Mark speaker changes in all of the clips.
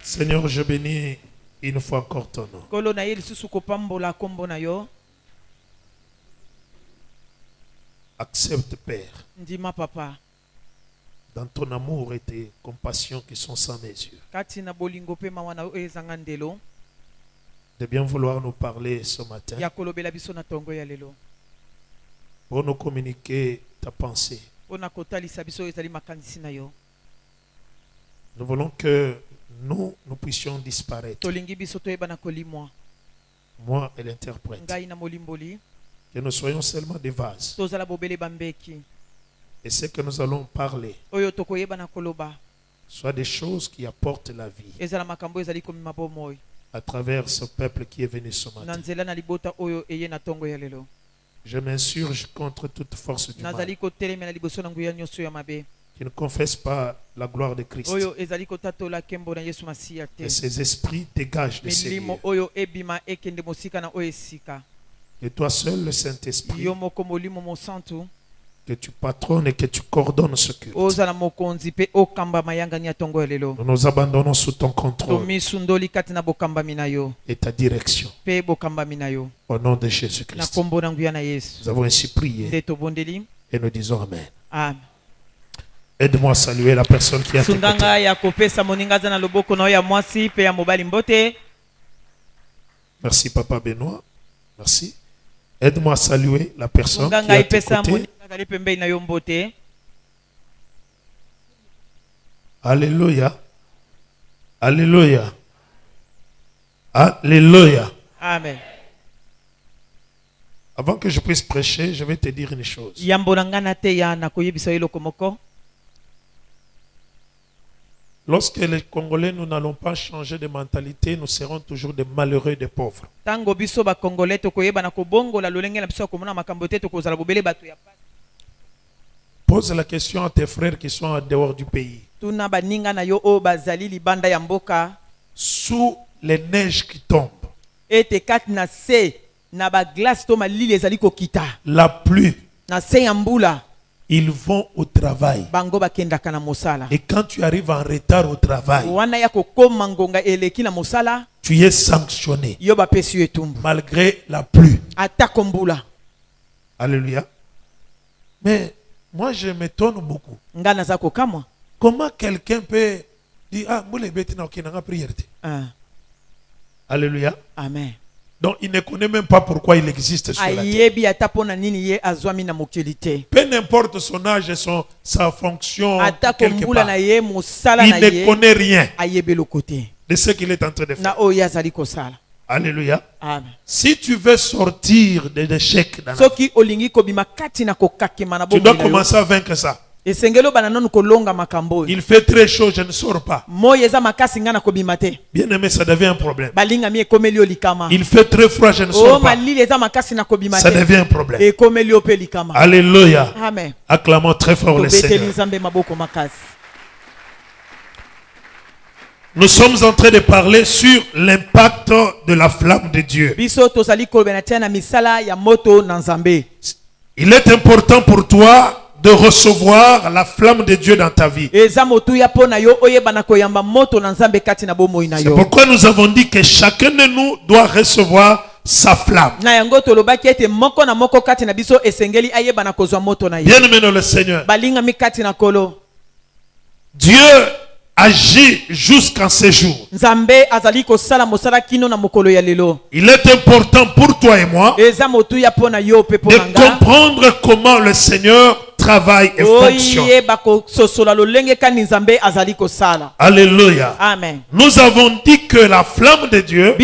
Speaker 1: Seigneur, je bénis une fois encore ton nom. Accepte, Père, dans ton amour et tes compassions qui sont sans mesure, de bien vouloir nous parler ce matin, pour nous communiquer ta pensée. Nous voulons que nous puissions disparaître, moi et l'interprète, que nous soyons seulement des vases. Et ce que nous allons parler soit des choses qui apportent la vie à travers ce peuple qui est venu ce matin. Je m'insurge contre toute force du mal qui ne confesse pas la gloire de Christ. Que ces esprits dégagent de ces lieux. Et toi seul, le Saint-Esprit, que tu patronnes et que tu coordonnes ce culte. Nous nous abandonnons sous ton contrôle et ta direction. Au nom de Jésus-Christ. Nous avons ainsi prié et nous disons Amen.
Speaker 2: Amen.
Speaker 1: Aide-moi à saluer la personne qui est à tes côtés. Merci Papa Benoît. Merci. Aide-moi à saluer la personne qui est à tes côtés. Alléluia. Alléluia. Alléluia.
Speaker 2: Amen.
Speaker 1: Avant que je puisse prêcher, je vais te dire une chose. Lorsque les Congolais, nous n'allons pas changer de mentalité, nous serons toujours des malheureux, des pauvres. Pose la question à tes frères qui sont en dehors du pays. Sous les neiges qui tombent, la pluie, ils vont au travail. Et quand tu arrives en retard au travail, tu es sanctionné malgré la pluie. Alléluia. Mais moi je m'étonne beaucoup. Comment quelqu'un peut dire Alléluia.
Speaker 2: Amen.
Speaker 1: Donc il ne connaît même pas pourquoi il existe sur la terre. Peu n'importe son âge et sa fonction quelque part, il ne connaît rien de ce qu'il est en train de faire. Alléluia.
Speaker 2: Amen.
Speaker 1: Si tu veux sortir de l'échec dans la vie, tu dois commencer à vaincre ça. Il fait très chaud, je ne sors pas. Bien aimé, ça devient un problème. Il fait très froid, je ne sors pas. Ça devient un problème. Alléluia.
Speaker 2: Amen.
Speaker 1: Acclamons très fort le Seigneur. Nous sommes en train de parler sur l'impact de la flamme de Dieu. Il est important pour toi de recevoir la flamme de Dieu dans ta vie. C'est pourquoi nous avons dit que chacun de nous doit recevoir sa flamme. Bien aimé dans le Seigneur, Dieu agit jusqu'en ce jour. Il est important pour toi et moi de comprendre comment le Seigneur travaille et fonctionne. Alléluia.
Speaker 2: Amen.
Speaker 1: Nous avons dit que la flamme de Dieu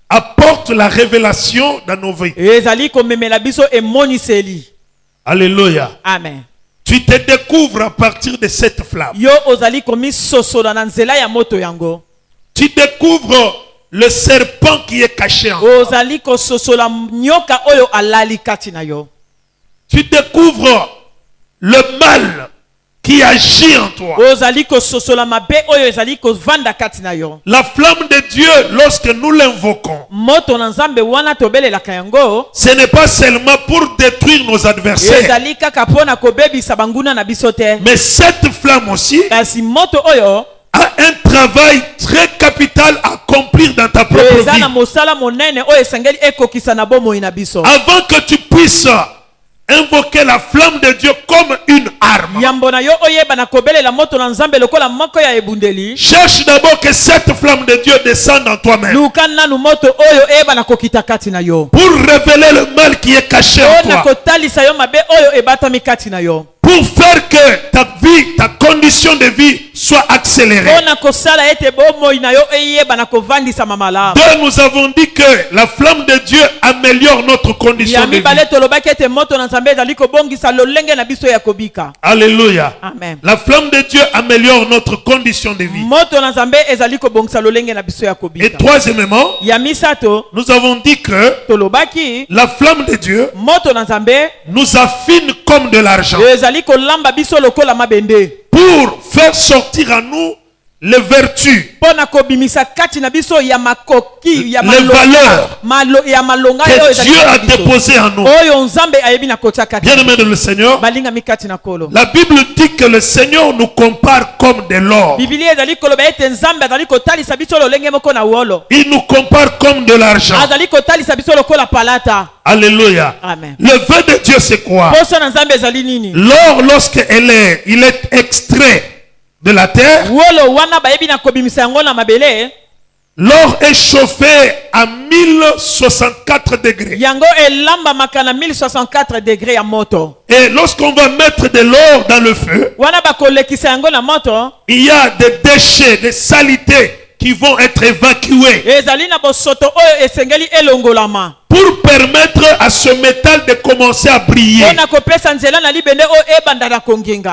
Speaker 1: apporte la révélation dans nos vies. Alléluia.
Speaker 2: Amen.
Speaker 1: Tu te découvres à partir de cette flamme. Tu découvres le serpent qui est caché en toi. Tu découvres le mal qui agit en toi. La flamme de Dieu, lorsque nous l'invoquons, ce n'est pas seulement pour détruire nos adversaires, mais cette flamme aussi
Speaker 2: a un travail très capital à accomplir dans ta propre vie. Avant que tu puisses invoquer la flamme de Dieu comme une arme, cherche d'abord que cette flamme de Dieu descende en toi-même pour révéler le mal qui est caché en toi, pour faire que ta vie, ta condition de vie soit accélérée. Deux, nous avons dit que la flamme de Dieu améliore notre condition de vie. Alléluia.
Speaker 1: Amen.
Speaker 2: La flamme de Dieu améliore notre condition de vie. Et troisièmement, nous avons dit que la flamme de Dieu nous affine comme de l'argent pour faire sortir à nous les vertus, les valeurs que Dieu a déposées en nous. Bien-aimés dans le Seigneur, la Bible dit que le Seigneur nous compare comme de l'or. Il nous compare comme de l'argent. Alléluia.
Speaker 1: Amen.
Speaker 2: Le vœu de Dieu, c'est quoi? L'or, lorsqu'il est extrait de la terre, l'or est chauffé à 1064 degrés. Et lorsqu'on va mettre de l'or dans le feu, il y a des déchets, des saletés qui vont être évacués pour permettre à ce métal de commencer à briller.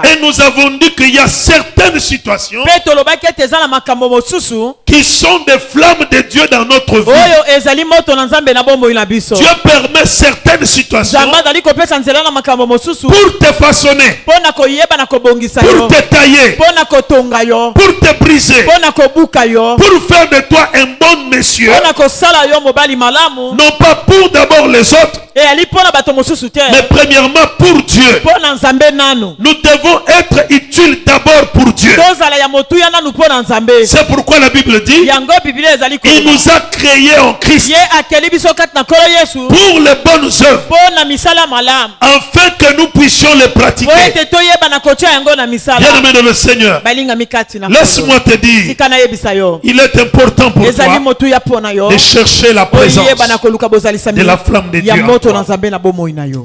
Speaker 2: Et nous avons dit qu'il y a certaines situations qui sont des flammes de Dieu dans notre vie. Dieu permet certaines situations pour te façonner, pour te tailler, pour te briser, pour faire de toi un bon monsieur, non pas pour d'abord les autres, mais premièrement pour Dieu. Nous devons être utiles d'abord pour Dieu. C'est pourquoi la Bible dit il nous a créés en Christ pour les bonnes œuvres, afin que nous puissions les pratiquer. Bien-aimé dans le Seigneur, laisse-moi te dire, il est important pour toi de chercher la présence de la flamme de Dieu en toi.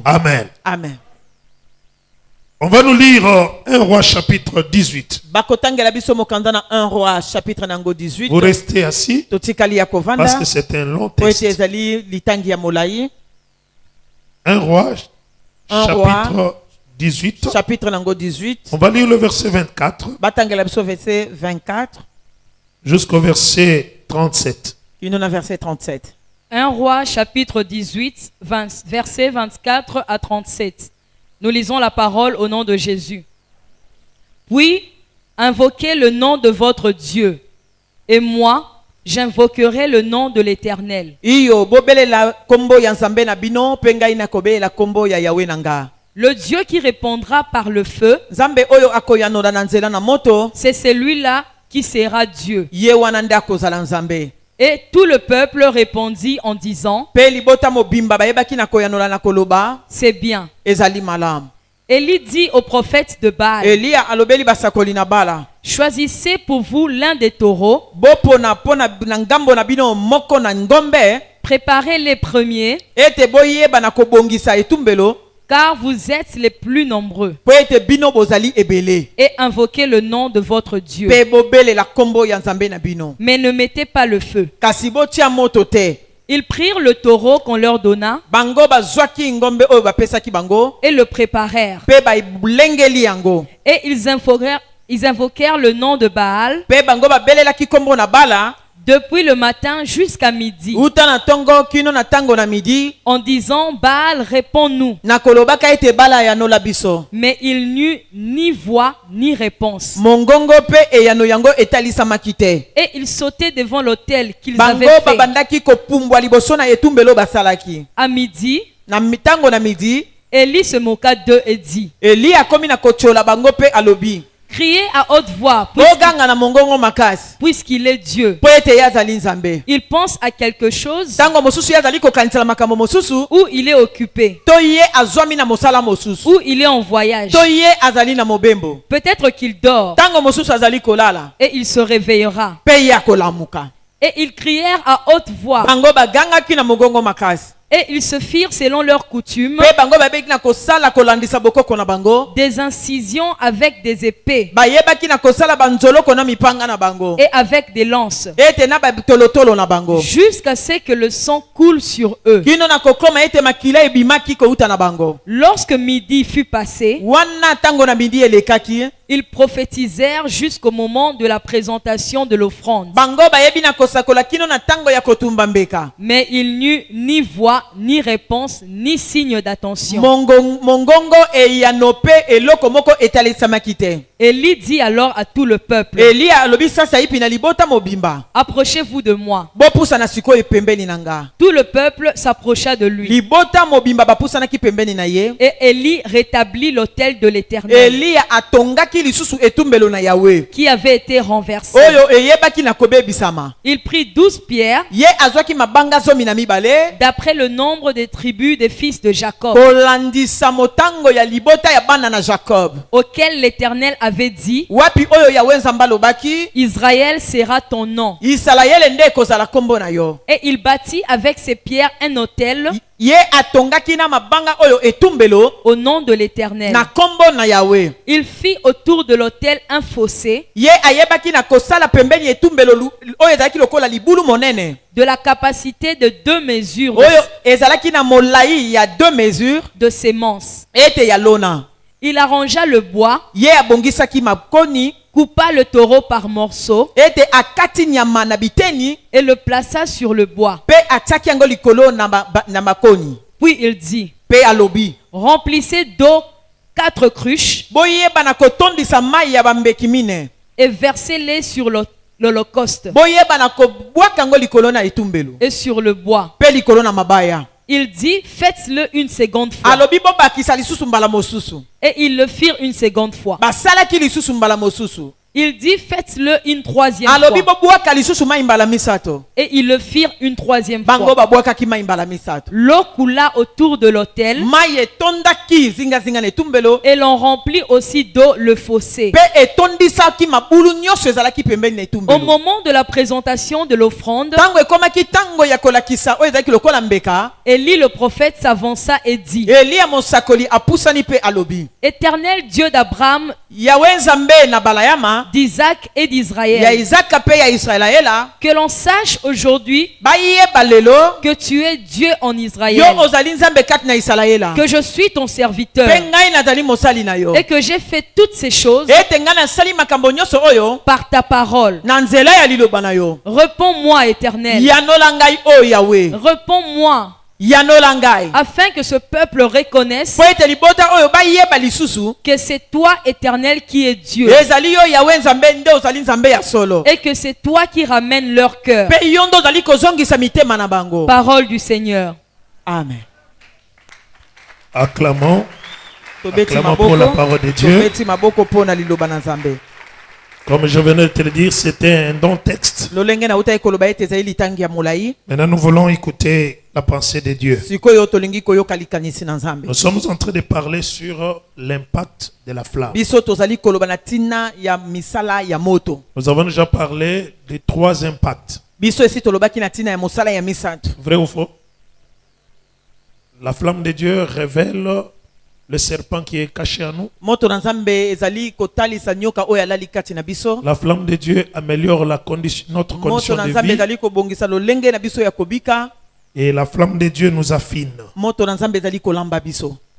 Speaker 2: Amen.
Speaker 1: Amen.
Speaker 2: On va nous lire 1 Roi chapitre 18. Vous restez assis parce que c'est un long texte. 1 Roi chapitre 18. On va lire le verset 24 jusqu'au verset 37.
Speaker 3: 1 Roi chapitre 18, versets 24 à 37. Nous lisons la parole au nom de Jésus. Puis, invoquez le nom de votre Dieu, et moi, j'invoquerai le nom de l'Éternel. Le Dieu qui répondra par le feu, c'est celui-là qui sera Dieu. Et tout le peuple répondit en disant, c'est bien. Élie dit au prophète de Baal, choisissez pour vous l'un des taureaux, préparez les premiers, car vous êtes les plus nombreux, et invoquez le nom de votre Dieu. Mais ne mettez pas le feu. Ils prirent le taureau qu'on leur donna et le préparèrent. Et ils invoquèrent le nom de Baal depuis le matin jusqu'à midi, en disant, Baal, réponds-nous. Mais il n'eut ni voix ni réponse. Et ils sautaient devant l'autel qu'ils avaient fait. À midi, Élie se moqua d'eux et dit, Criez à haute voix, puisqu'il est Dieu. Il pense à quelque chose où il est occupé, où il est en voyage. Peut-être qu'il dort et il se réveillera. Et ils crièrent à haute voix. Et ils se firent selon leur coutume des incisions avec des épées et avec des lances jusqu'à ce que le sang coule sur eux. Lorsque midi fut passé, ils prophétisèrent jusqu'au moment de la présentation de l'offrande. Mais il n'y eut ni voix, ni réponse, ni signe d'attention. Élie dit alors à tout le peuple, approchez-vous de moi. Tout le peuple s'approcha de lui. Et Élie rétablit l'autel de l'Éternel qui avait été renversé. Il prit 12 pierres d'après le nombre des tribus des fils de Jacob, auquel l'Éternel avait dit, Israël sera ton nom. Et il bâtit avec ces pierres un autel au nom de l'Éternel. Il fit autour de l'autel un fossé de la capacité de 2 mesures de sémence. Il arrangea le bois, coupa le taureau par morceaux et le plaça sur le bois. Puis il dit, remplissez d'eau 4 cruches et versez-les sur l'holocauste et sur le bois. Il dit, faites-le une seconde fois. Et ils le firent une seconde fois. Il dit, faites-le une troisième fois. Et ils le firent une troisième fois. L'eau coula autour de l'autel et l'on remplit aussi d'eau le fossé. Au moment de la présentation de l'offrande, Élie le prophète s'avança et dit, Éternel Dieu d'Abraham, d'Isaac et d'Israël, que l'on sache aujourd'hui que tu es Dieu en Israël, que je suis ton serviteur et que j'ai fait toutes ces choses par ta parole. Réponds-moi, Éternel. Réponds-moi, afin que ce peuple reconnaisse que c'est toi, Éternel, qui es Dieu, et que c'est toi qui ramènes leur cœur. Parole du Seigneur.
Speaker 1: Amen.
Speaker 2: Acclamons pour la parole de Dieu. Comme je venais de te le dire, c'était un long texte. Maintenant, nous voulons écouter la pensée de Dieu. Nous sommes en train de parler sur l'impact de la flamme. Nous avons déjà parlé des 3 impacts. Vrai ou faux? La flamme de Dieu révèle le serpent qui est caché en nous. La flamme de Dieu améliore notre condition de vie. Et la flamme de Dieu nous affine.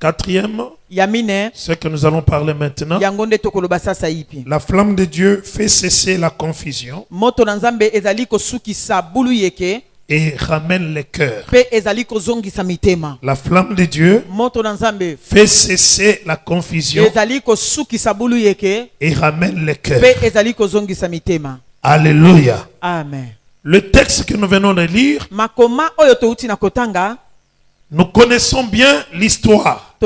Speaker 2: 4e, ce que nous allons parler maintenant. La flamme de Dieu fait cesser la confusion et ramène les cœurs. La flamme de Dieu fait cesser la confusion et ramène les cœurs. Alléluia.
Speaker 1: Amen.
Speaker 2: Le texte que nous venons de lire, nous connaissons bien l'histoire.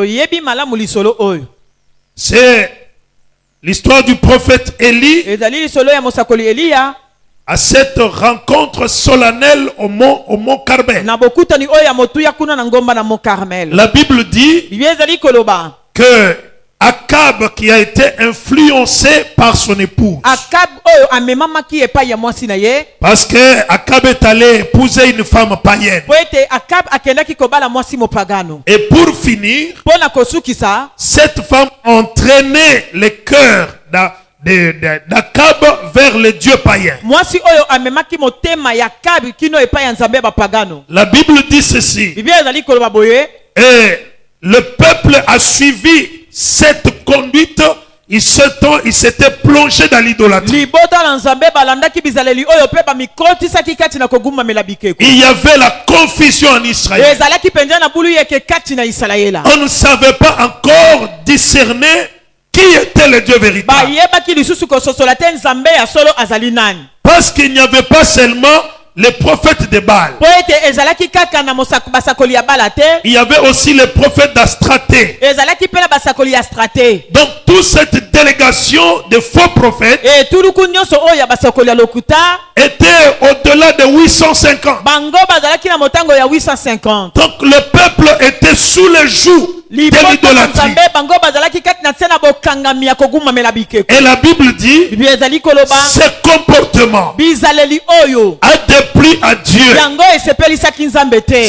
Speaker 2: C'est l'histoire du prophète Élie à cette rencontre solennelle au mont Carmel. La Bible dit que Akab, qui a été influencé par son épouse, parce que Akab est allé épouser une femme païenne, et pour finir, cette femme entraînait le cœur d'Akab vers les dieux païens. La Bible dit ceci, et le peuple a suivi cette conduite. Il s'était plongé dans l'idolâtrie. Il y avait la confusion en Israël. On ne savait pas encore discerner qui était le Dieu véritable. Parce qu'il n'y avait pas seulement les prophètes de Baal. Il y avait aussi les prophètes d'Astraté. Donc toute cette délégation de faux prophètes était au-delà de 850. Donc le peuple était sous le joug de l'idolâtrie. Et la Bible dit, ce comportement a déplu à Dieu.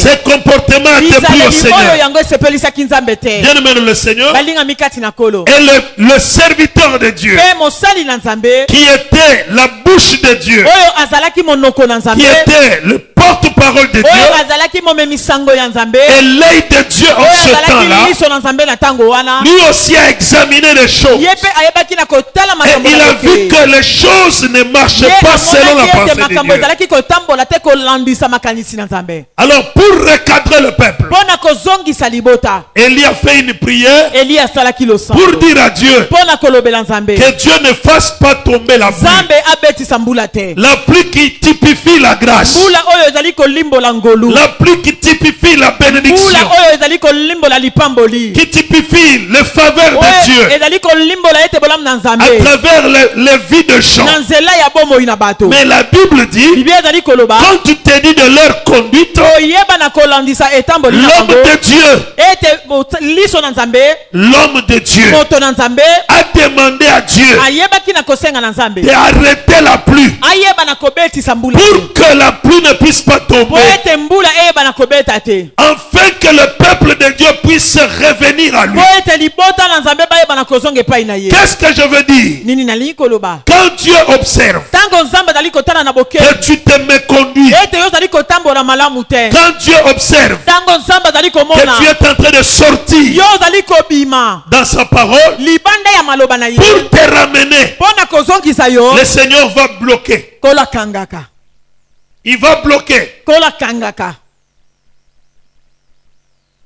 Speaker 2: Ce comportement a déplu au Seigneur. Bien aimé le Seigneur. Et le serviteur de Dieu, qui était la bouche de Dieu, qui était le porte-parole de Dieu et l'œil de Dieu en ce temps-là, lui aussi a examiné les choses. Et il a vu que les choses ne marchaient pas selon la pensée de Dieu. Alors pour recadrer le peuple, Élie a fait une prière pour dire à Dieu que Dieu ne fasse pas tomber la pluie. La pluie qui typifie la grâce. La pluie qui typifie la bénédiction. Qui typifie les faveurs de Dieu à travers les vies de gens. Mais la Bible dit, quand tu te dis de leur conduite, l'homme de Dieu a demandé à Dieu d'arrêter la pluie pour que la pluie ne puisse pas tomber, afin que le peuple de Dieu puisse revenir à lui. Qu'est-ce que je veux dire? Quand Dieu observe que tu te méconduis, quand Dieu observe que tu es en train de sortir dans sa parole pour te ramener, le Seigneur va bloquer. Il va bloquer.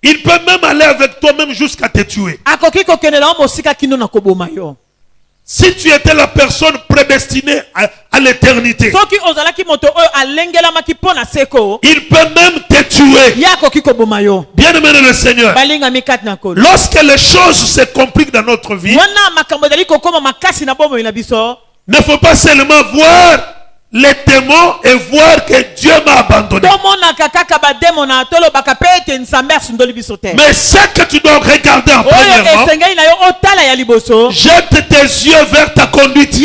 Speaker 2: Il peut même aller avec toi-même jusqu'à te tuer. Si tu étais la personne prédestinée à l'éternité, il peut même te tuer. Bien aimé le Seigneur, lorsque les choses se compliquent dans notre vie, ne faut pas seulement voir les démons et voir que Dieu m'a abandonné. Mais ce que tu dois regarder en premièrement, jette tes yeux vers ta conduite.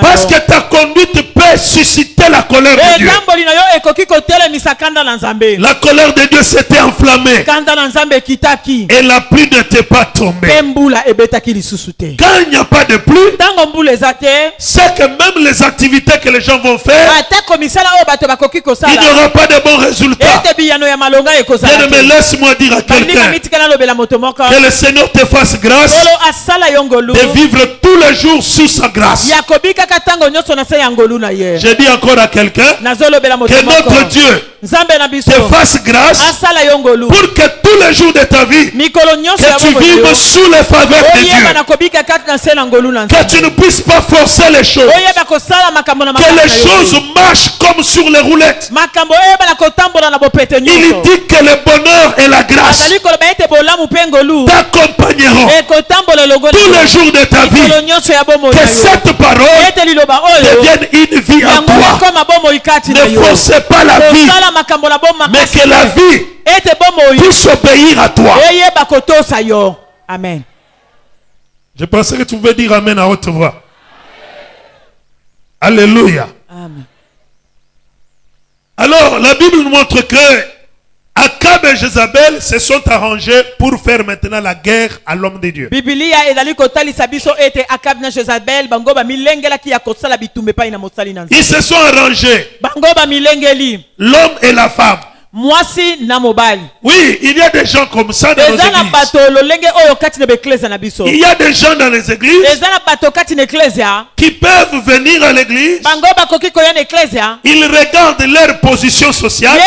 Speaker 2: Parce que ta conduite peut susciter la colère de Dieu. La colère de Dieu s'était enflammée et la pluie n'était pas tombée. Quand il n'y a pas de pluie, c'est que même les activités que les gens vont faire, il n'y aura pas de bons résultats. Bien aimé, laisse-moi dire à quelqu'un que le Seigneur te fasse grâce de vivre tous les jours sous sa grâce. Je dis encore à quelqu'un que notre Dieu te fasse grâce pour que tous les jours de ta vie, que tu vives sous les faveurs de Dieu, que tu ne puisses pas forcer les choses. Que les choses marchent comme sur les roulettes. Il dit que le bonheur et la grâce t'accompagneront tous les jours de ta vie. Que cette parole devienne une vie à toi. Ne forcez pas la vie, mais que la vie puisse obéir à toi.
Speaker 1: Amen.
Speaker 2: Je pensais que tu pouvais dire Amen à haute voix. Alléluia.
Speaker 1: Amen.
Speaker 2: Alors, la Bible nous montre que Akab et Jézabel se sont arrangés pour faire maintenant la guerre à l'homme de Dieu. Ils se sont arrangés. L'homme et la femme. Oui, il y a des gens comme ça dans nos églises. Il y a des gens dans les églises qui peuvent venir à l'église. Ils regardent leur position sociale.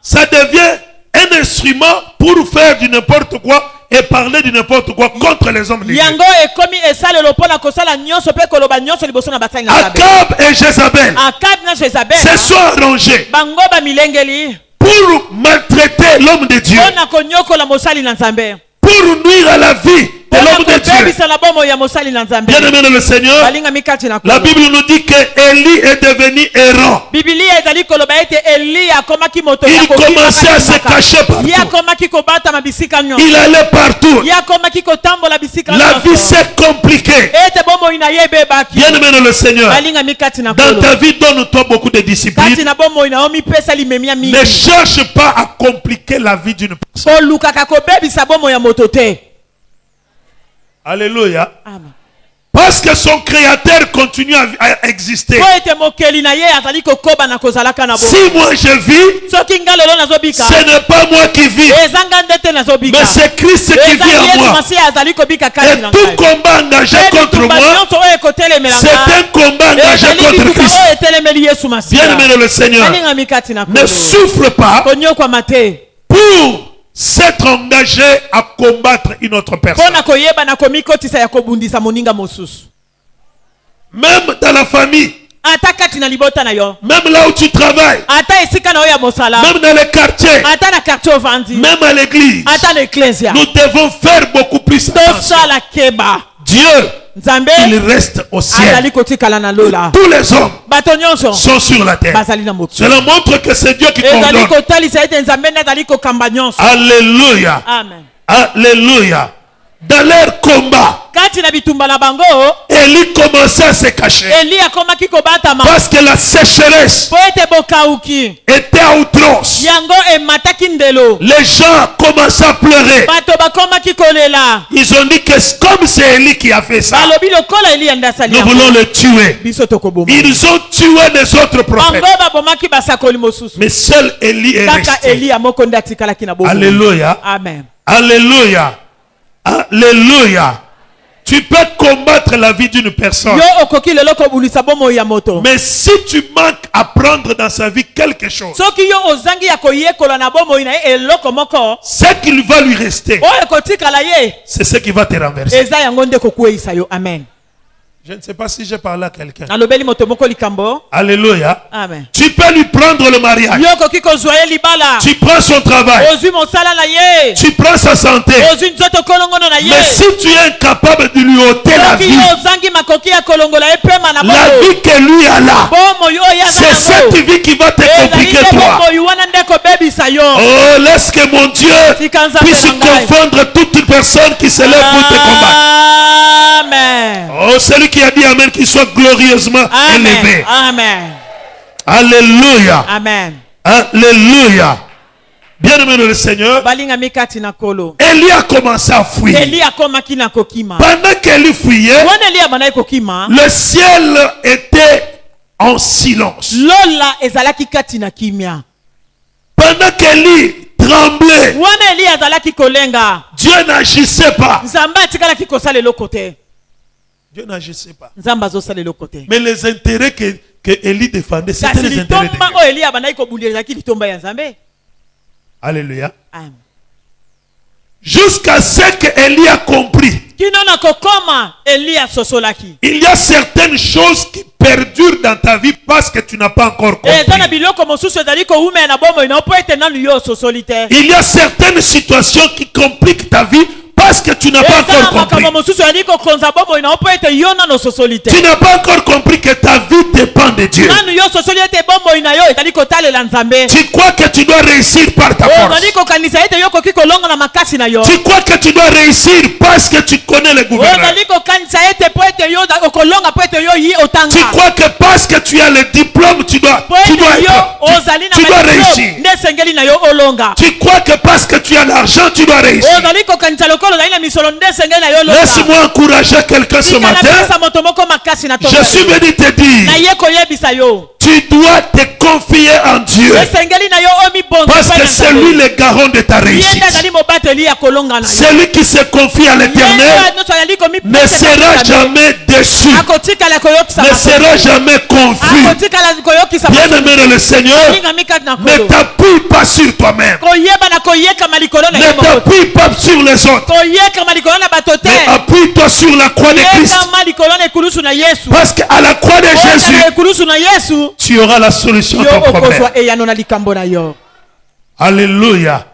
Speaker 2: Ça devient un instrument pour faire du n'importe quoi et parler de n'importe quoi contre les hommes de Dieu. Akab et Jézabel se sont arrangés pour maltraiter l'homme de Dieu, pour nuire à la vie de l'homme de Dieu. Bien aimé dans le Seigneur, la Bible nous dit que Élie est devenu errant. Il commençait à se cacher partout. Il allait partout. La vie s'est compliquée. Bien aimé dans le Seigneur, dans ta vie, donne-toi beaucoup de discipline. Ne cherche pas à compliquer la vie d'une personne. Alléluia.
Speaker 1: Amen.
Speaker 2: Parce que son créateur continue à exister. Si moi je vis, ce n'est pas moi qui vis, mais c'est Christ qui vit en moi. Et tout combat engagé contre moi, c'est un combat engagé contre Christ. Bien aimé dans le Seigneur, ne souffre pas pour s'être engagé à combattre une autre personne. Même dans la famille, même là où tu travailles, même dans les quartiers, même à l'église, nous devons faire beaucoup plus attention. Dieu, il reste au ciel. Tous les hommes sont sur la terre. Cela montre que c'est Dieu qui coordonne. Alléluia.
Speaker 1: Amen.
Speaker 2: Alléluia. Dans leur combat, Élie commençait à se cacher. Parce que la sécheresse était à outrance. Les gens commençaient à pleurer. Ils ont dit que comme c'est Élie qui a fait ça, nous voulons le tuer. Ils ont tué les autres prophètes. Mais seul Élie est resté. Alléluia.
Speaker 1: Amen.
Speaker 2: Alléluia. Alléluia. Tu peux combattre la vie d'une personne. Mais si tu manques à prendre dans sa vie quelque chose, ce qu'il va lui rester, c'est ce qui va te renverser.
Speaker 1: Amen.
Speaker 2: Je ne sais pas si j'ai parlé à quelqu'un.
Speaker 1: Alléluia.
Speaker 2: Amen. Tu peux lui prendre le mariage. Tu prends son travail. Tu prends sa santé. Mais si tu es incapable de lui ôter la vie que lui a là, c'est cette vie qui va te compliquer toi. Oh, laisse que mon Dieu puisse confondre toute personne qui se lève pour te combattre.
Speaker 1: Amen.
Speaker 2: Oh, celui qui a dit Amen, qu'il soit glorieusement élevé.
Speaker 1: Amen.
Speaker 2: Alléluia.
Speaker 1: Amen.
Speaker 2: Alléluia. Bien aimé dans le Seigneur, Élie a commencé à fuir. Pendant qu'Élie fuyait, le ciel était en silence. Pendant qu'Élie tremblait, Dieu n'agissait pas. Dieu n'agissait pas. Mais les intérêts que Élie défendait, c'était les intérêts de Dieu. Alléluia.
Speaker 1: Amen.
Speaker 2: Jusqu'à ce qu'Élie a compris Il y a certaines choses qui perdurent dans ta vie parce que tu n'as pas encore compris. Il y a certaines situations qui compliquent ta vie parce que tu n'as pas encore compris. Tu n'as pas encore compris que ta vie dépend de Dieu. Tu crois que tu dois réussir par ta force. Tu crois que tu dois réussir parce que tu connais le gouvernement. Tu crois que parce que tu as le diplôme, tu dois réussir. Tu crois que parce que tu as l'argent, tu dois réussir. Laisse-moi encourager quelqu'un ce matin. Je suis venu te dire, tu dois te confier en Dieu. Parce que c'est lui le garant de ta réussite. Celui qui se confie à l'Éternel ne sera jamais déçu, ne sera jamais confus. Bien-aimé dans le Seigneur, ne t'appuie pas sur toi-même. Ne t'appuie pas sur les autres. Mais appuie-toi sur la croix de Christ. Parce qu'à la croix de Jésus, tu auras la solution à ton problème. Alléluia.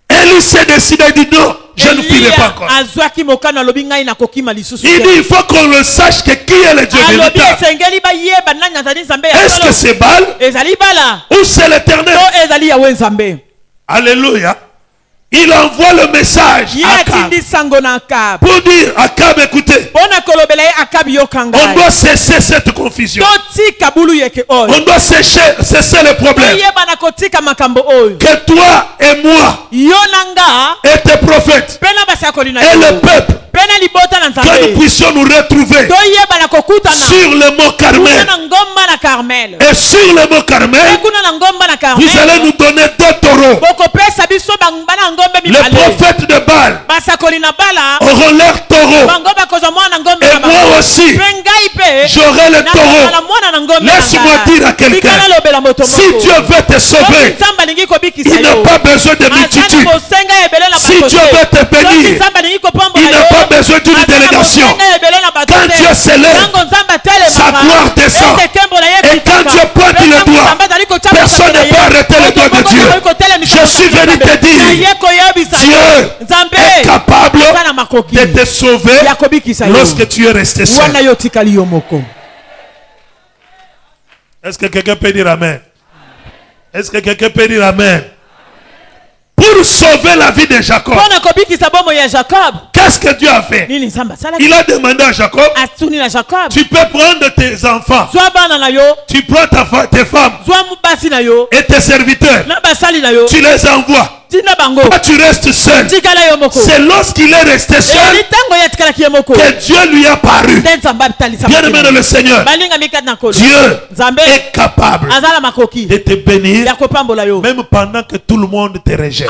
Speaker 2: Élie s'est décidé, il dit non, je ne fuirai pas encore. Il dit il faut qu'on le sache que qui est le Dieu véritable. Est-ce que c'est Baal ou c'est l'Éternel? Alléluia. Il envoie le message à Akab pour dire Akab, écoutez, on doit cesser cette confusion. On doit cesser le problème. Que toi et moi et tes prophètes et le peuple, que nous puissions nous retrouver sur le mont Carmel. Et sur le mont Carmel, vous allez nous donner 2 taureaux. Les prophètes de Baal auront leurs taureaux. Et moi aussi, j'aurai le taureau. Laisse-moi dire à quelqu'un, si Dieu veut te sauver, il n'a pas besoin de multitude. Si Dieu veut te bénir, il n'a pas besoin d'une délégation. Quand Dieu s'élève, sa gloire descend. Et quand Dieu pointe le doigt, personne ne peut arrêter le doigt de Dieu. Je suis venu te dire, Dieu est capable de te sauver lorsque tu es resté seul. Est-ce que quelqu'un peut dire amen? Est-ce que quelqu'un peut dire amen? Pour sauver la vie de Jacob, qu'est-ce que Dieu a fait? Il a demandé à Jacob, tu peux prendre tes enfants, tu prends tes femmes et tes serviteurs, tu les envoies. Toi, tu restes seul. C'est lorsqu'il est resté seul que Dieu lui a paru. Bien aimé dans le Seigneur, Dieu est capable de te bénir même pendant que tout le monde te rejette.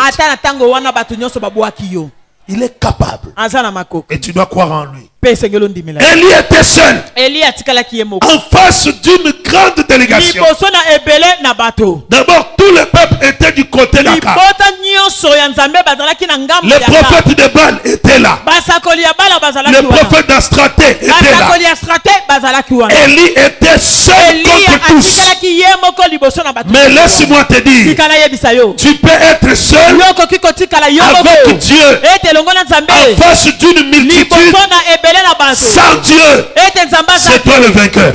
Speaker 2: Il est capable. Et tu dois croire en lui. Élie était seul en face d'une grande délégation. D'abord, tout le peuple était du côté d'Akab. Le prophète de Baal était là. Le prophète d'Astraté était là. Élie était seul contre tous. Mais laisse-moi te dire, tu peux être seul avec Dieu en face d'une multitude. Sans Dieu, c'est toi le vainqueur.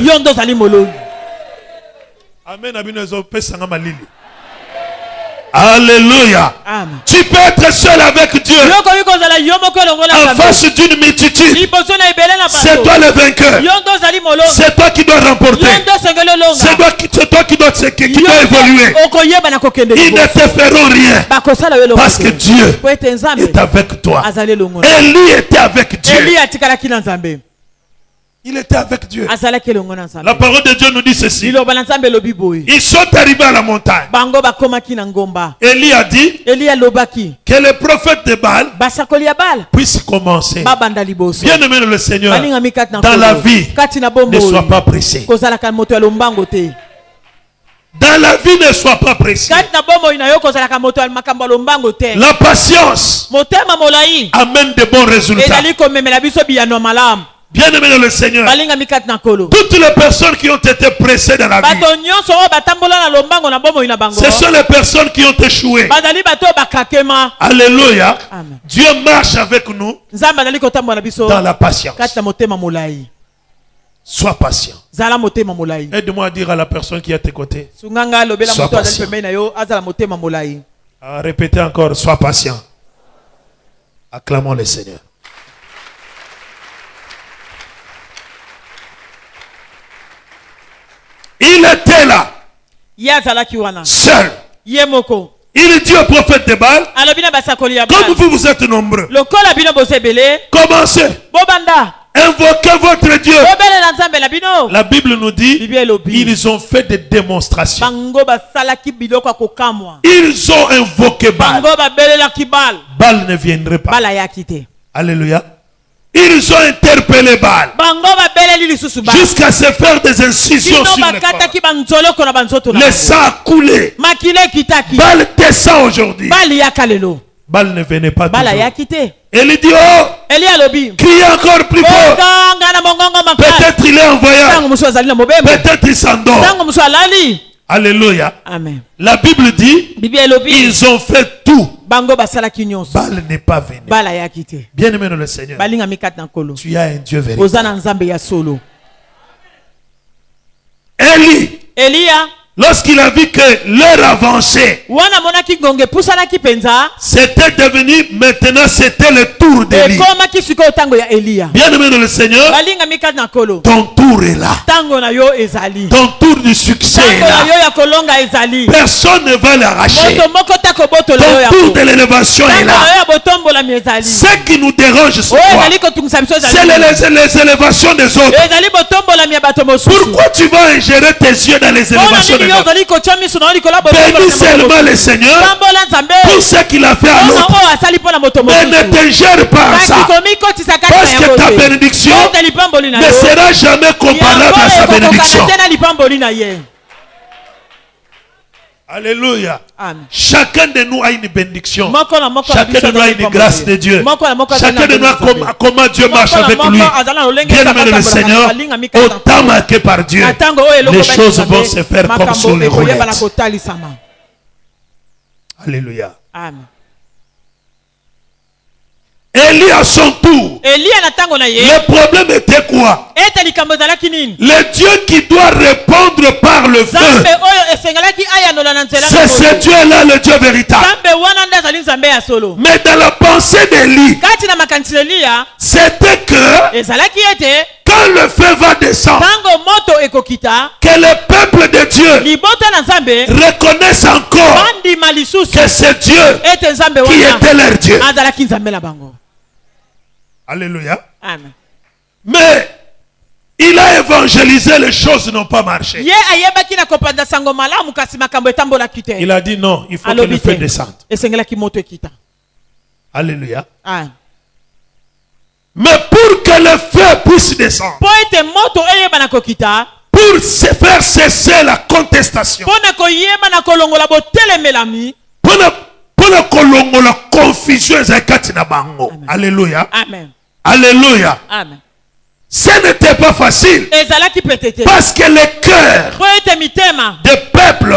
Speaker 2: Amen. Alléluia. Tu peux être seul avec Dieu en face d'une multitude. C'est toi le vainqueur. C'est toi qui dois remporter. C'est toi qui dois évoluer. Ils ne te feront rien parce que Dieu est avec toi. Élie était avec Dieu. Il était avec Dieu. La parole de Dieu nous dit ceci. Ils sont arrivés à la montagne. Élie a dit que le prophète de Baal puisse commencer. Bien aimé le Seigneur, dans la vie, ne sois pas pressé. Dans la vie, ne sois pas précis. La patience amène de bons résultats. Bien-aimés dans le Seigneur, toutes les personnes qui ont été pressées dans la vie, ce sont les personnes qui ont échoué. Alléluia. Dieu marche avec nous dans la patience. Sois patient. Aide-moi à dire à la personne qui est à tes côtés, sois patient. Répétez encore, sois patient. Acclamons le Seigneur. Il était là, seul. Il dit au prophète de Baal, comme vous êtes nombreux, commencez, invoquez votre Dieu. La Bible nous dit, ils ont fait des démonstrations. Ils ont invoqué Baal. Baal ne viendrait pas. Alléluia. Ils ont interpellé Baal jusqu'à se faire des incisions sur le corps. Le sang a coulé. Baal descend aujourd'hui. Baal ne venait pas toujours. Elle dit, oh, criez encore plus fort. Peut-être il est en voyage. Peut-être il s'endort. Alléluia. Amen. La Bible dit, ils ont fait tout. Baal n'est pas venu. Bien aimé dans le Seigneur, tu as un Dieu véritable. Élie, lorsqu'il a vu que l'heure avançait, c'était devenu, maintenant c'était le tour d'Élie. Bien aimé dans le Seigneur, ton tour est là. Ton tour du succès est là. Personne ne va l'arracher. Ton tour de l'élévation est là. Ce qui nous dérange, c'est les élévations des autres. Pourquoi tu vas ingérer tes yeux dans les élévations des autres? Bénis seulement le Seigneur pour ce qu'il a fait à l'autre. Mais ne t'ingère pas à ça. Parce que ta bénédiction ne sera jamais comparable à sa bénédiction. Alléluia. Chacun de nous a une bénédiction. Chacun de nous a une grâce de Dieu. Chacun de nous a comment Dieu marche avec lui. Bien aimé le Seigneur, autant marqué par Dieu, les choses vont se faire comme sur les roulettes. Alléluia. Amen. Élie à son tour. Le problème était quoi? Le Dieu qui doit répondre par le feu. C'est ce Dieu-là, le Dieu véritable. Mais dans la pensée d'Élie, c'était que quand le feu va descendre, que le peuple de Dieu reconnaisse encore que c'est Dieu qui était leur Dieu. Alléluia. Amen. Mais il a évangélisé, les choses n'ont pas marché. Il a dit non, il faut que le feu descende. Alléluia. Amen. Mais pour que le feu puisse descendre, pour faire cesser la contestation, pour la confusion, alléluia. Amen. Alléluia. Amen. Ce n'était pas facile. Parce que le cœur du peuple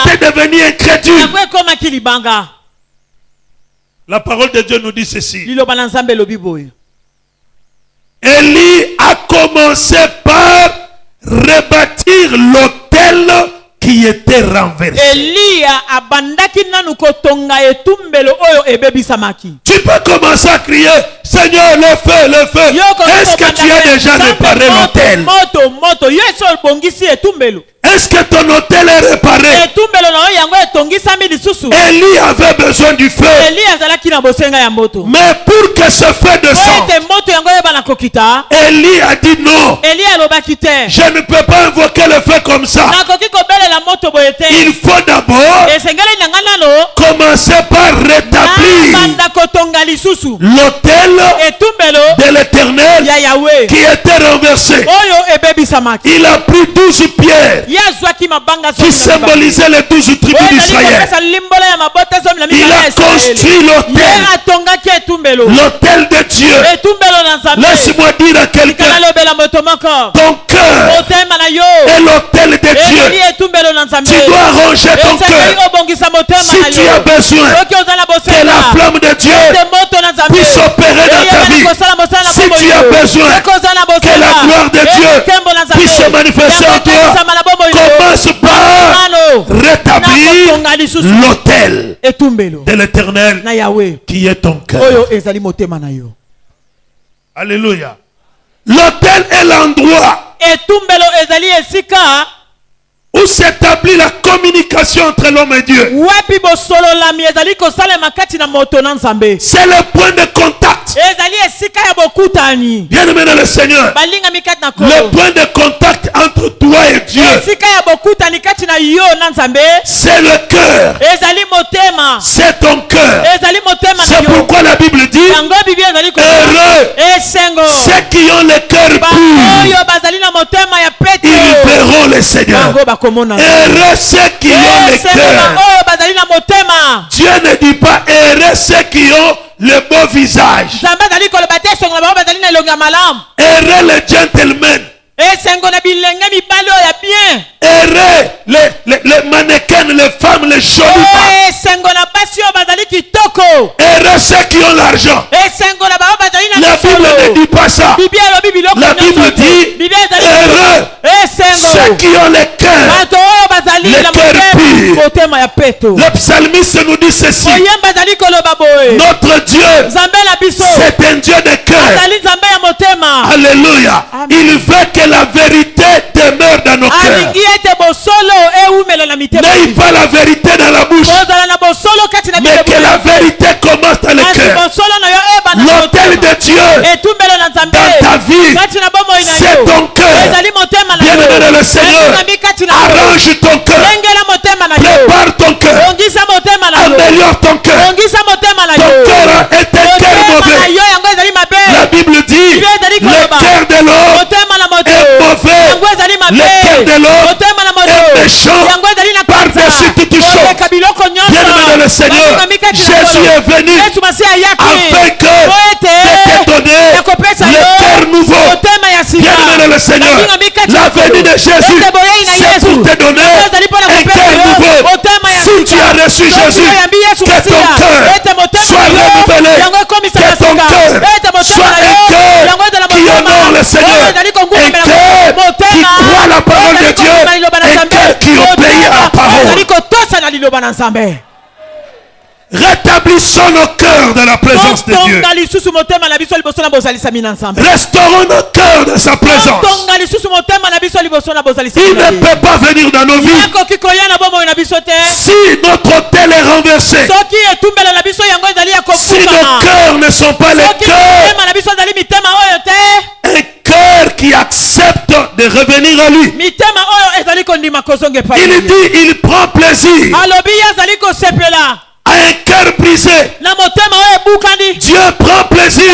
Speaker 2: était devenu incrédule. La parole de Dieu nous dit ceci. Élie a commencé par rebâtir l'autel qui était renversé. Tu peux commencer à crier, Seigneur, le feu, le feu. Est-ce que tu as déjà réparé l'autel? Est-ce que ton hôtel est réparé? Élie avait besoin du feu. Mais pour que ce feu descende, Élie a dit non. Je ne peux pas invoquer le feu comme ça. Il faut d'abord commencer par rétablir l'autel de l'Éternel qui était renversé. Il a pris 12 pierres qui symbolisaient les 12 tribus d'Israël. Il a construit l'autel de Dieu. Laisse-moi dire à quelqu'un, ton cœur est l'autel de Dieu. Tu dois ranger ton cœur. Si tu as besoin que la flamme de Dieu puisse opérer dans ta vie, si tu as besoin que la gloire de Dieu puisse se manifester en toi, commence par rétablir l'autel de l'Éternel qui est ton cœur. Alléluia. L'autel est l'endroit où s'établit la communication entre l'homme et Dieu. C'est le point de contact. Bien aimé dans le Seigneur, le point de contact entre toi et Dieu, c'est le cœur. C'est ton cœur. C'est pourquoi la Bible dit, heureux ceux qui ont le cœur pur, ils verront le Seigneur. Heureux ceux qui ont le cœur. Dieu ne dit pas heureux ceux qui ont le beau visage. Heureux les gentlemen. Heureux les mannequins, les femmes, les jolies femmes. Heureux ceux qui ont l'argent. La Bible ne dit pas ça. La Bible dit heureux ceux qui ont le cœur pur. Le psalmiste nous dit ceci: notre Dieu, c'est un Dieu de cœur. Alléluia. Il veut que la vérité demeure dans nos cœurs. N'aie pas la vérité dans la bouche, mais que la vérité commence dans le cœur. L'autel de Dieu dans ta vie, c'est ton cœur. Bien-aimé dans le Seigneur, arrange ton cœur, prépare ton cœur, améliore ton cœur. Ton cœur est un cœur mauvais. La Bible dit le cœur de l'homme est mauvais, le cœur de l'homme est méchant par-dessus toutes choses. Bien-aimé dans le Seigneur, Jésus est venu afin que de te donner le cœur nouveau. Bien-aimé dans le Seigneur, la venue de Jésus, c'est pour te donner un cœur nouveau. Si tu as reçu Jésus, que ton cœur soit renouvelé, que ton cœur soit un cœur qui honore le Seigneur, un cœur qui croit la parole de Dieu, un cœur qui obéit à la parole. Rétablissons nos cœurs dans la présence de Dieu. Restaurons nos cœurs dans sa présence. Il ne peut pas venir dans nos vies si notre autel est renversé. Si nos cœurs ne sont pas les cœurs, un cœur qui accepte de revenir à lui. Il dit, il prend plaisir à un cœur brisé. Dieu prend plaisir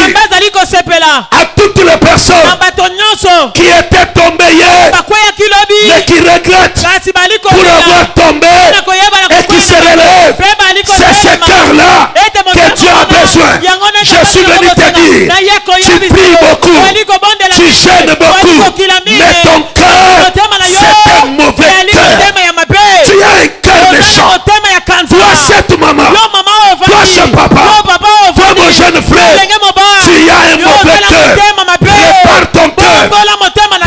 Speaker 2: à toutes les personnes qui étaient tombées hier, mais qui regrettent pour avoir tombé et qui se relèvent. C'est ce cœur-là que Dieu a besoin. Je suis venu te dire, tu pries beaucoup, tu gênes beaucoup, mais ton cœur, c'est un mauvais cœur. Tu as un cœur méchant. Toi, cette maman, toi, ce papa, toi, mon jeune frère, tu as un mauvais cœur. Répare ton cœur.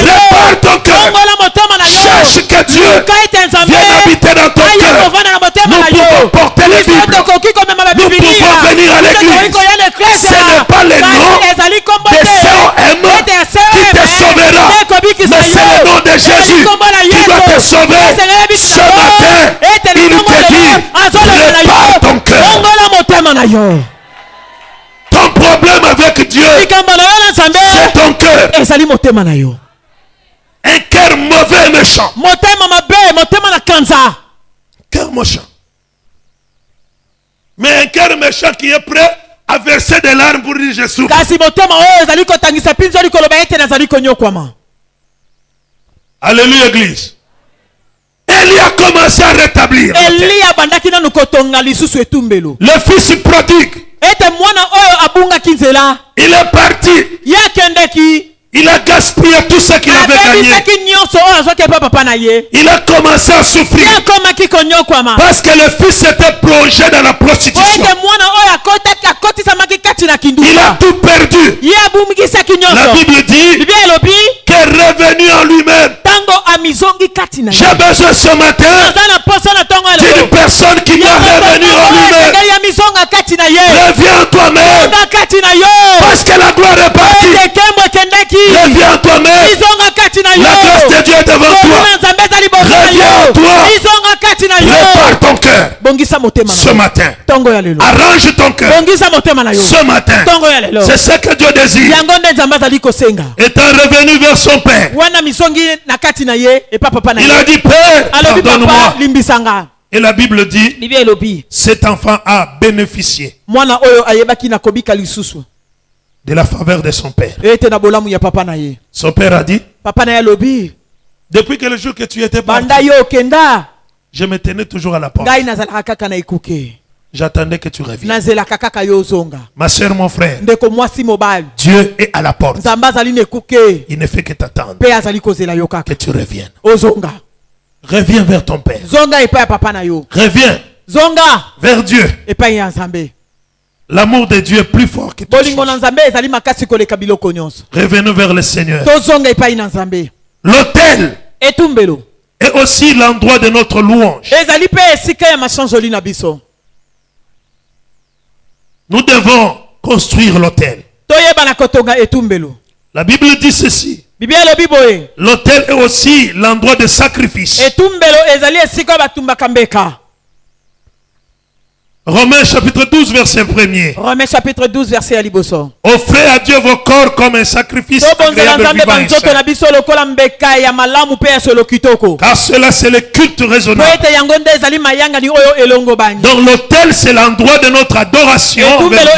Speaker 2: Répare ton cœur. Cherche que Dieu vienne habiter dans ton cœur. Nous pouvons porter les Bibles. Nous pouvons venir à l'église. Ce n'est pas le nom des COM qui te sauvera, mais c'est le nom de Jésus qui doit te sauver. Ce matin, il te dit, prépare ton cœur. Ton problème avec Dieu, c'est ton cœur. Un cœur mauvais et méchant. Cœur méchant. Mais un cœur méchant qui est prêt a versé des larmes pour dire je souffre. Alléluia, église. Élie a commencé à rétablir. Le fils prodigue. Il est parti. Il a gaspillé tout ce qu'il avait gagné. Il a commencé à souffrir. Parce que le fils s'était plongé dans la prostitution. Il a tout perdu. La Bible dit qu'est revenu en lui-même. J'ai besoin ce matin d'une personne qui doit revenir en lui-même. Reviens en toi-même. Parce que la gloire est partie. Reviens en toi-même. La grâce de Dieu est devant toi. Reviens en toi. Prépare ton cœur ce matin. Arrange ton cœur ce matin. C'est ce que Dieu désire. Étant revenu vers son père, il a dit, Père, pardonne-moi. Et la Bible dit, cet enfant a bénéficié de la faveur de son père. Son père a dit, depuis que le jour que tu étais parti, je me tenais toujours à la porte. J'attendais que tu reviennes. Ma soeur, mon frère, Dieu est à la porte. Il ne fait que t'attendre que tu reviennes. Reviens vers ton père. Reviens vers Dieu. L'amour de Dieu est plus fort que tout. Revenons vers le Seigneur. L'autel est aussi l'endroit de notre louange. Nous devons construire l'autel. La Bible dit ceci. L'autel est aussi l'endroit de sacrifice. Romains chapitre 12 verset 1er.
Speaker 1: Romains chapitre 12 verset aliboso.
Speaker 2: Offrez à Dieu vos corps comme un sacrifice agréable, vivant et saint. Car cela c'est le culte raisonnable. Donc l'autel c'est l'endroit de notre adoration vers Dieu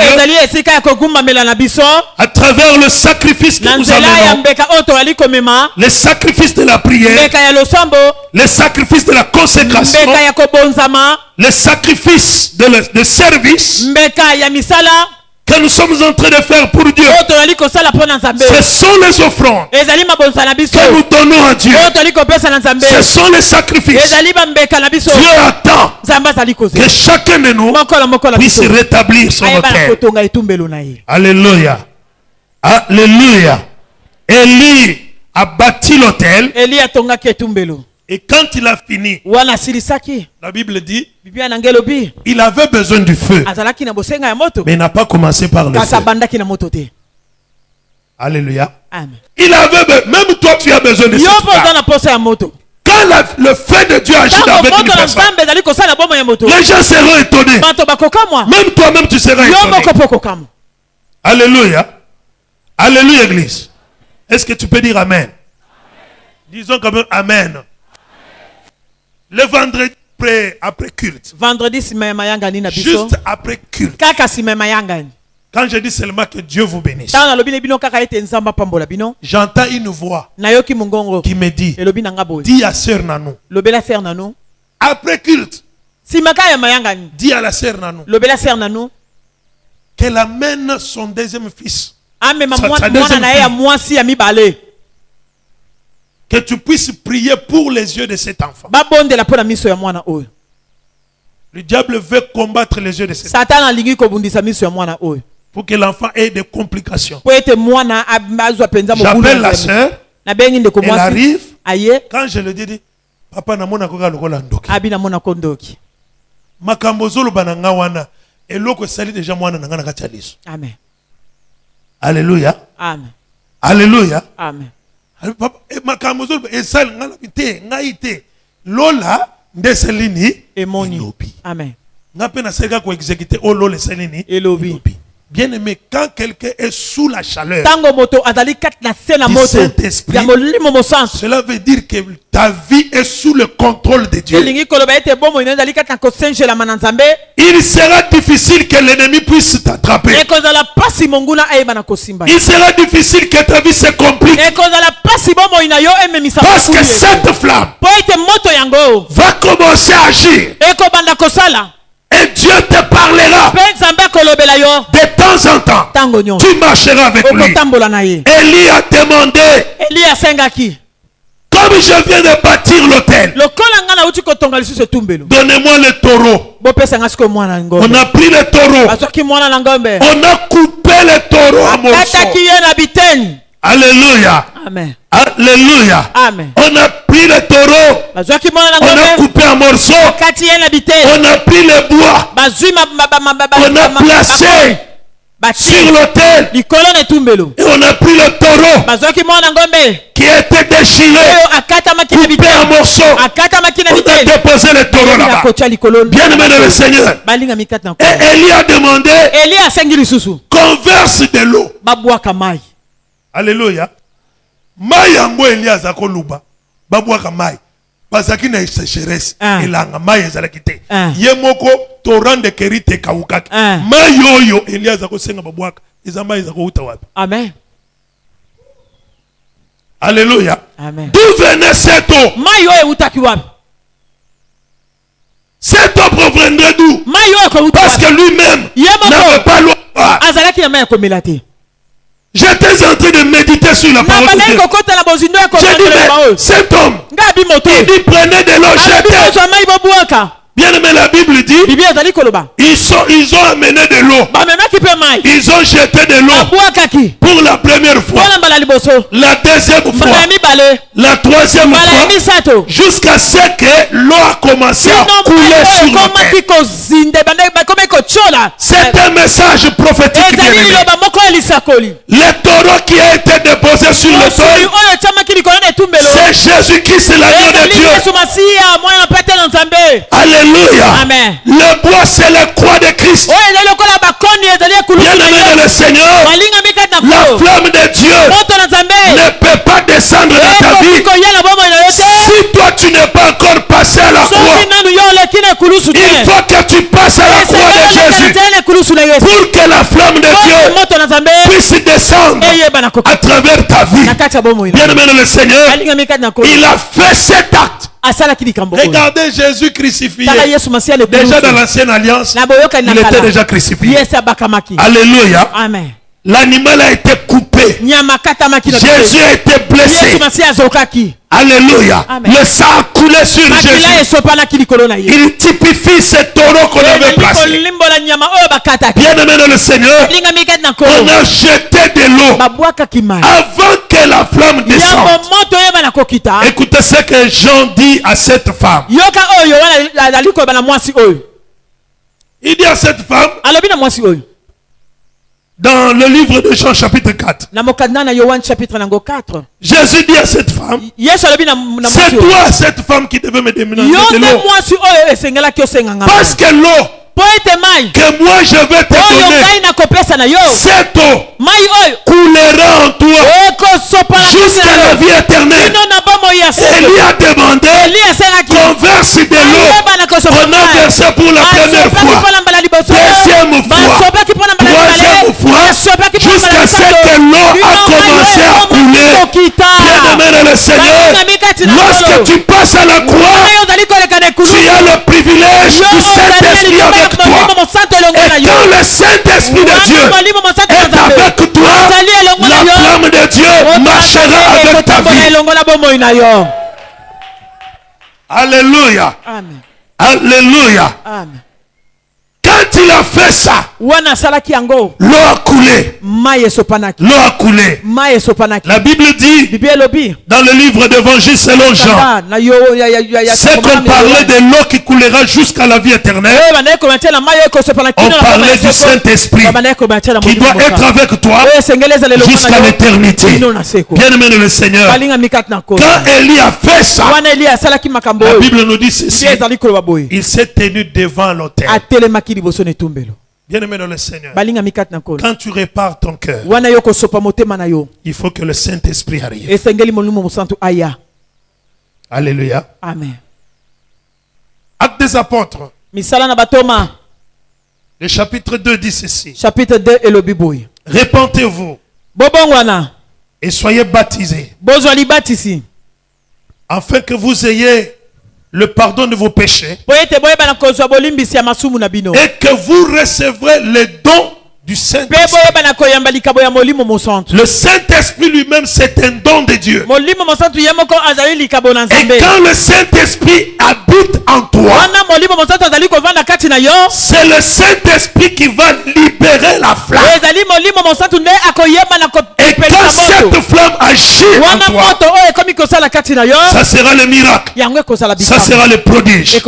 Speaker 2: à travers le sacrifice que nous amenons, le sacrifice de la prière, le sacrifice de la consécration, le sacrifice de service que nous sommes en train de faire pour Dieu. Ce sont les offrandes que nous donnons à Dieu. Ce sont les sacrifices. Dieu attend que chacun de nous puisse rétablir son autel. Alléluia. Alléluia. Élie a bâti l'autel. Et quand il a fini, la Bible dit, il avait besoin du feu, mais il n'a pas commencé par le feu. Alléluia. Il avait, même toi tu as besoin de cette flamme. Quand le feu de Dieu agit avec une personne, les gens seront étonnés. Même toi-même tu seras étonné. Alléluia. Alléluia, église. Est-ce que tu peux dire Amen? Disons quand même Amen. Le vendredi après culte. Juste après culte. Quand je dis seulement que Dieu vous bénisse, j'entends une voix qui me dit, dis à sœur Nanou, après culte, dis à la sœur Nanou qu'elle amène son deuxième fils. Que tu puisses prier pour les yeux de cet enfant. Le diable veut combattre les yeux de cet enfant pour que l'enfant ait des complications. J'appelle la sœur, elle arrive. Quand je le dis, papa namona koka lokola ndoki. Makambo zolo bananga wana eloko sali déjà mwana nanga na kachaliso. Amen. Alléluia. Amen. Alléluia. Amen. Makambo zolo esali ngala bite ngaite lola ndeselini elobi. Amen. Ngape na seka ko exécuter o lola selini elobi. Bien-aimé, quand quelqu'un est sous la chaleur du
Speaker 1: Saint-Esprit,
Speaker 2: cela veut dire que ta vie est sous le contrôle de Dieu. Il sera difficile que l'ennemi puisse t'attraper. Il sera difficile que ta vie se complique. Parce que cette flamme va commencer à agir. Et Dieu te parlera de temps en temps. Tu marcheras avec lui. Élie a demandé, comme je viens de bâtir l'autel, donnez-moi le taureau. On a pris le taureau. On a coupé le taureau en morceaux. Alléluia.
Speaker 1: Amen.
Speaker 2: Alléluia.
Speaker 1: Amen.
Speaker 2: On a pris le taureau. On a coupé en morceaux. On a pris le bois. On a placé sur l'autel. Et on a pris le taureau qui était déchiré, coupé en morceaux. On a déposé le taureau là-bas. Bien aimé dans le Seigneur. Et Élie a demandé qu'on verse de l'eau. Alléluia. Mai yango Elias akoluba babwaka mai bazaki na sécheresse elanga mai ezalaki te ye moko torrent de kerite kawukaki mai yoyo Elias akosenga babwaka eza mai ezakouta wapi?
Speaker 1: Amen.
Speaker 2: Alléluia.
Speaker 1: Amen.
Speaker 2: D'où venait cette eau?
Speaker 1: Mai yoyo utaki wapi?
Speaker 2: Cette eau proviendrait d'où? Parce que lui-même n'avait pas l'eau.
Speaker 1: Azalaki na mai komelate.
Speaker 2: J'étais en train de méditer sur la parole de Dieu. J'ai dit, mais cet homme, il prenait de l'eau, jetait. Bien aimé, la Bible dit, ils ont amené de l'eau. Ils ont jeté de l'eau pour la première fois, la deuxième fois, la troisième fois, jusqu'à ce que l'eau a commencé à couler sur le terre. C'est un message prophétique. Le taureau qui a été déposé sur le sol, c'est Jésus-Christ, l'agneau de Dieu. Alléluia.
Speaker 1: Amen.
Speaker 2: Le bois, c'est la croix de Christ. Bien aimé dans le Seigneur, la flamme de Dieu ne peut pas descendre dans ta vie si toi tu n'es pas encore passé à la croix. Il faut que tu passes à la croix de Jésus pour que la flamme de Dieu puisse descendre à travers ta vie. Bien aimé dans le Seigneur, il a fait cet acte. Regardez Jésus crucifié. Déjà dans l'ancienne alliance, il était déjà crucifié. Alléluia.
Speaker 1: Amen.
Speaker 2: L'animal a été coupé. Jésus a été blessé. Alléluia.
Speaker 1: Amen.
Speaker 2: Le sang a coulé sur Jésus. Il typifie ce taureau qu'on avait placé. Bien aimé dans le Seigneur, on a jeté de l'eau avant que la flamme descende. Écoutez ce que Jean dit à cette femme. Il dit à cette femme, dans le livre de Jean chapitre 4, Jésus dit à cette femme, c'est toi cette femme qui devait me demander de l'eau. Parce que l'eau que moi je vais te donner, cette eau coulera en toi jusqu'à la vie éternelle. Élie a demandé qu'on verse de l'eau. On a versé pour la première fois, deuxième fois, troisième fois, jusqu'à ce que l'eau a commencé à couler. Bien aimé dans le Seigneur, lorsque tu passes à la croix, tu as le privilège du Saint-Esprit avec toi. Et quand le Saint-Esprit de Dieu est avec toi, la flamme de Dieu marchera avec ta vie. Alléluia.
Speaker 1: Amen.
Speaker 2: Alléluia.
Speaker 1: Amen.
Speaker 2: Quand il a fait ça, l'eau a coulé. L'eau a coulé. La Bible dit dans le livre d'Évangile selon Jean, c'est qu'on parlait de l'eau qui coulera jusqu'à la vie éternelle. On parlait du Saint-Esprit qui doit être avec toi jusqu'à l'éternité. Bien aimé dans le Seigneur, quand Élie a fait ça, la Bible nous dit ceci: il s'est tenu devant l'autel. Bien-aimé dans le Seigneur, quand tu répares ton cœur, il faut que le Saint-Esprit arrive. Alléluia.
Speaker 1: Amen.
Speaker 2: Actes des apôtres. Le chapitre 2 dit ceci.
Speaker 1: Chapitre 2 et le biboui.
Speaker 2: Répentez-vous et soyez baptisés afin que vous ayez le pardon de vos péchés et que vous recevrez les dons du Saint-Esprit. Le Saint-Esprit lui-même, c'est un don de Dieu. Et quand le Saint-Esprit habite en toi, c'est le Saint-Esprit qui va libérer la flamme. Et quand cette flamme agit en toi, ça sera le miracle. Ça sera le prodige.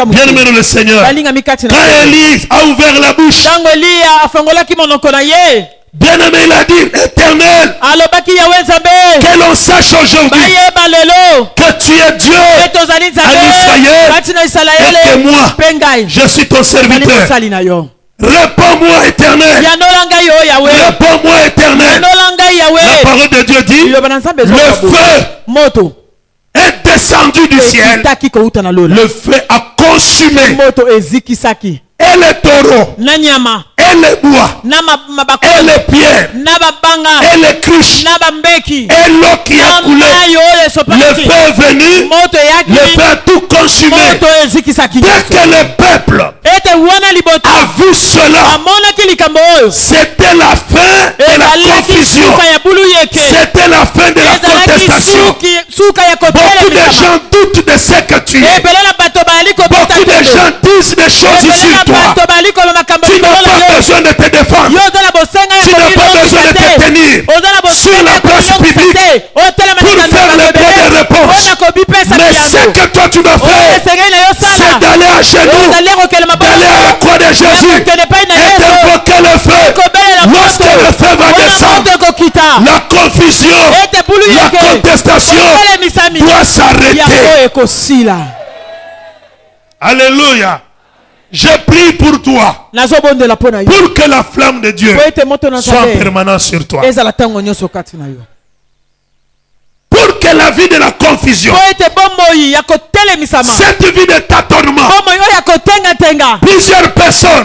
Speaker 2: Bien-aimé dans le Seigneur, quand Élie a ouvert la bouche, bien-aimé, il a dit, Éternel, que l'on sache aujourd'hui que tu es Dieu en Israël et que moi, je suis ton serviteur. Réponds-moi, Éternel. Réponds-moi, Éternel. La parole de Dieu dit, le feu est descendu du ciel. Le feu a consumé et les taureaux, et les bois, et les pierres, et les cruches, et l'eau qui a coulé. Le feu est venu, le feu a tout consumé. Dès que le peuple a vu cela, c'était la fin de la confusion. C'était la fin de la contestation. Beaucoup de gens doutent de ce que tu es. Beaucoup de gens disent des choses sur toi. Tu n'as pas besoin de te défendre. Tu n'as pas besoin de te tenir sur la place publique pour faire le bon de réponse. Mais ce que toi tu dois faire, c'est d'aller à genoux, d'aller à la croix de Jésus et d'invoquer le feu. Lorsque le feu va descendre, la confusion, la contestation doit s'arrêter. Alléluia. Je prie pour toi, pour que la flamme de Dieu soit permanente sur toi. Pour que la vie de la confusion, cette vie de tâtonnement, plusieurs personnes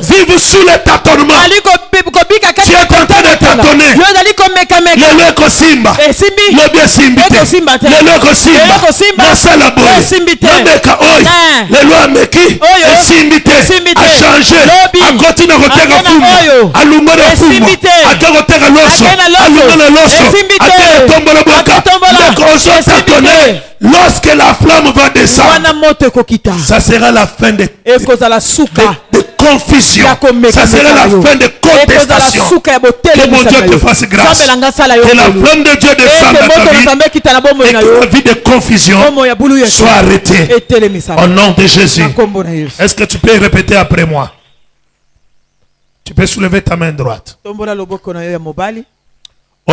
Speaker 2: vivent sous le tâtonnement. Tu es en train de tâtonner. Le leko simba, le bien simbite, le leko simba, nasala boye, nandeka oy, le loi meki, le simbite, a changé, a continué à rotega fumo, a lumana fumo, a rotega loso, a lumana loso, a tombola boka, le conso tâtonner. Lorsque la flamme va descendre, ça sera la fin de confusion. Ça sera la fin de contestation. Que mon Dieu te fasse grâce. Que la flamme de Dieu descende dans ta vie et que la vie de confusion soit arrêtée. Au nom de Jésus. Est-ce que tu peux répéter après moi? Tu peux soulever ta main droite. Au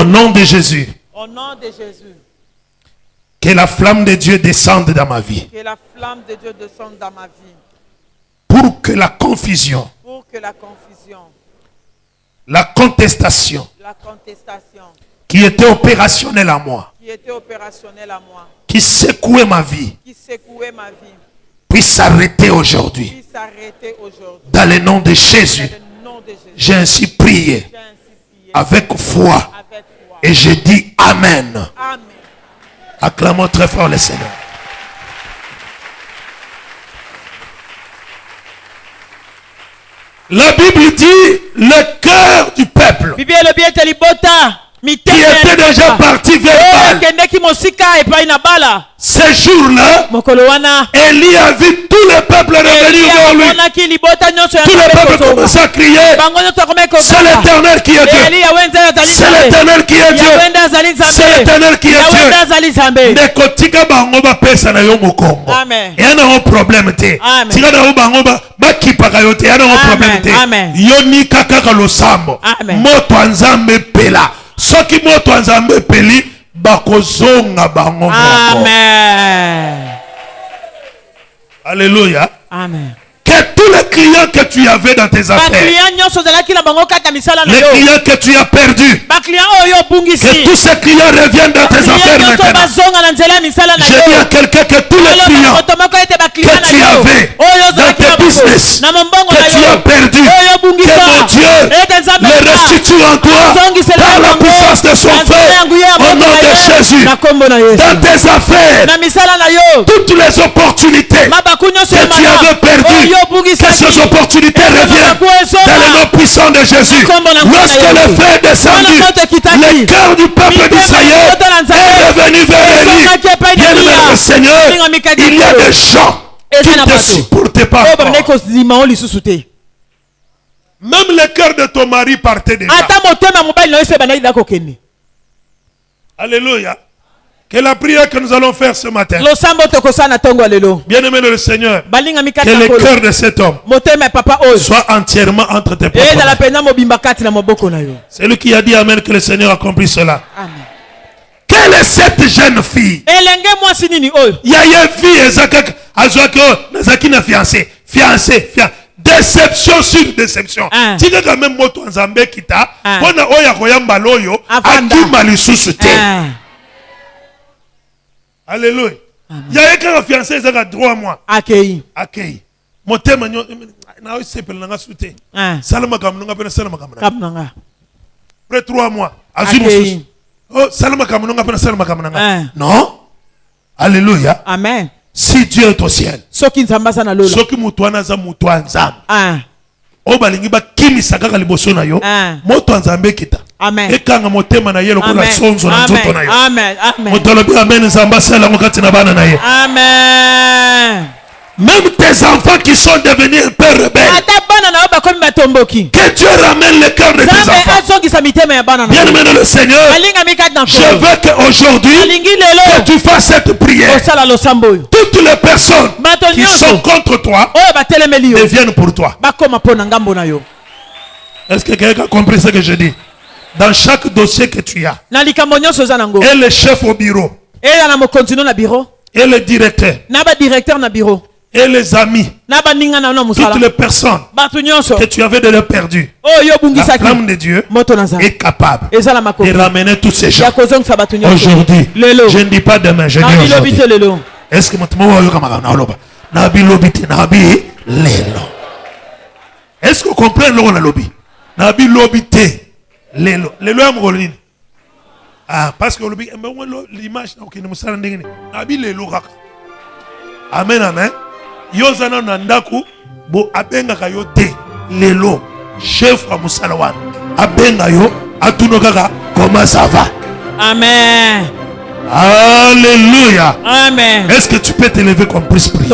Speaker 2: nom de Jésus.
Speaker 1: Au nom de Jésus.
Speaker 2: Que la flamme de Dieu descende dans ma vie.
Speaker 1: Que la flamme de Dieu descende dans ma vie.
Speaker 2: Pour que la confusion, la contestation, qui était opérationnelle à moi, qui secouait ma vie, puisse s'arrêter aujourd'hui. Dans le nom de Jésus, j'ai ainsi prié avec foi et je dis Amen.
Speaker 1: Amen.
Speaker 2: Acclamons très fort le Seigneur. La Bible dit le cœur du peuple qui était déjà parti vers Baal. Ce jour-là, Élie a vu tout le peuple revenir vers lui. Tout le peuple commençait à crier, c'est l'Éternel qui est Dieu. C'est l'Éternel qui est Dieu. C'est l'Éternel qui est Dieu. Nekotika bango ba pesa na yo mokongo. Et on a un problème te. Tika na bango ba kipaka yo te. On a un problème te. Yo ni kaka losambo. Moto nzambe pela. Soki moto nzambe peli bakozonga bango.
Speaker 1: Amen.
Speaker 2: Alléluia.
Speaker 1: Amen.
Speaker 2: Que tous les clients que tu avais dans tes affaires, les clients que tu as perdus, que tous ces clients reviennent dans tes affaires maintenant. J'ai dit à quelqu'un que tous les clients que tu avais dans tes business, que tu as perdu, que mon Dieu les restitue en toi par la puissance de son feu, au nom de Jésus. Dans tes affaires, toutes les opportunités que tu avais perdues, que ces opportunités reviennent dans le nom puissant de Jésus. Lorsque le feu est descendu, le cœur du peuple d'Israël est revenu vers Élie. Bien-aimé le Seigneur, il y a des gens qui ne te supportent pas. Même le cœur de ton mari partait déjà. Alléluia. Que la prière que nous allons faire ce matin, bien-aimé le Seigneur, que le cœur de cet homme soit entièrement entre tes propres mains. C'est lui qui a dit Amen, que le Seigneur accomplit cela. Amen. Quelle est cette jeune fille? Il y a une fille, fiancé. Déception sur déception. Tu quand même moto en Zambé qui t'a, on a oya koyamba loyo, akima lisusu te. Alléluia. Il y a un fiancé qui a droit à moi. Accueilli. Mon thème, na oyi sepel nanga soute. Salama kamunanga pena salama kamunanga. Après 3 mois, azumu. Oh, salama kamunanga pena salama kamunanga. Non. Alléluia.
Speaker 1: Amen.
Speaker 2: Si Dieu est au ciel,
Speaker 1: soki nzambasa na lolo,
Speaker 2: soki mutuana za mutuan nzambe, o balingi ba kimisa kaka liboso na yo, moto nzambe kita.
Speaker 1: Amen.
Speaker 2: Ekanga motema na yelo kola sonzo na nzoto na yo.
Speaker 1: Amen. Amen.
Speaker 2: Motolo bi amen nzambasa la ngokati na bana na ye.
Speaker 1: Amen.
Speaker 2: Même tes enfants qui sont devenus un peu rebelles, que Dieu ramène le cœur de tes enfants. Bien-aimé le Seigneur, je veux qu'aujourd'hui que tu fasses cette prière. Toutes les personnes qui sont contre toi deviennent pour toi. Est-ce que quelqu'un a compris ce que je dis? Dans chaque dossier que tu as, et le chef au bureau, et le directeur, et les amis, toutes les personnes que tu avais déjà perdues, la flamme de Dieu est capable de ramener tous ces gens aujourd'hui. Je ne dis pas demain, je dis aujourd'hui. Est-ce que est-ce que vous comprenez le lobby? Nabi lobby lelo amgolini. Ah, parce que l'image nabi lelo kaka. Amen, amen. Yozana nandaku bo abenga kayo te lelo chef wa musalawan abenga yo atuno kaka comment ça va.
Speaker 1: Amen.
Speaker 2: Alléluia.
Speaker 1: Amen.
Speaker 2: Est-ce que tu peux te lever comme plus prier?